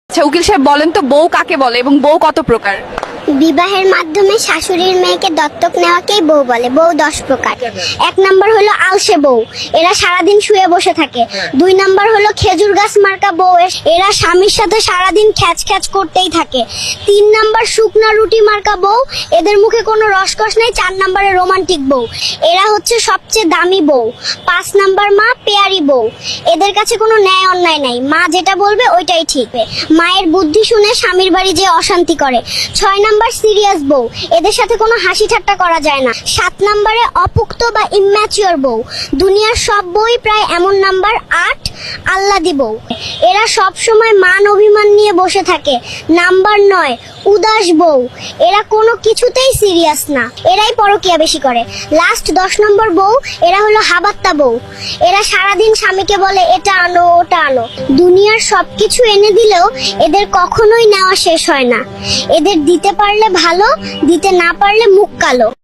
আচ্ছা উকিল সাহেব বলেন তো বউ কাকে বলে এবং বউ কত প্রকার? বিবাহের মাধ্যমে শাশুড়ির মেয়েকে দত্তক নেওয়াকেই বউ বলে। বউ 10 প্রকার। 1 নাম্বার হলো আলসে বউ, এরা সারাদিন শুয়ে বসে থাকে। 2 নাম্বার হলো খেজুর গাছ মার্কা বউ, এরা স্বামীর সাথে সারাদিন খ্যাচ খ্যাচ করতেই থাকে। 3 নাম্বার শুকনা রুটি মার্কা বউ, এদের মুখে কোনো রসকস নেই। 4 নাম্বারে রোমান্টিক বউ, এরা হচ্ছে সবচেয়ে দামি বউ। 5 নাম্বার মা পেয়ারি বউ, এদের কাছে কোনো ন্যায় অন্যায় নাই, মা যেটা বলবে ওইটাই ঠিক। মায়ের বুদ্ধি শুনে স্বামীর বাড়ি যে অশান্তি করে। 6 নাম্বার সিরিয়াস বউ, এদের সাথে কোনো হাসি ঠাট্টা করা যায় না। 7 নাম্বারে অপুক্ত বা ইম্যাচিওর বউ, দুনিয়ার সব বই প্রায় এমন। নাম্বার 8 আল্লাদি বউ, এরা সব সময় মান অভিমান নিয়ে বসে থাকে। নাম্বার 9 উদাস বউ, এরা কোনো কিছুতেই সিরিয়াস না, এরাই পরকিয়া বেশি করে। লাস্ট 10 নম্বর বউ, এরা হলো হাবাত্তা বউ, এরা সারাদিন স্বামীকে বলে এটা আনো ওটা আনো। দুনিয়ার সবকিছু এনে দিলেও এদের কখনোই নেওয়া শেষ হয় না। এদের দিতে পারলে ভালো, দিতে না পারলে মুখ কালো।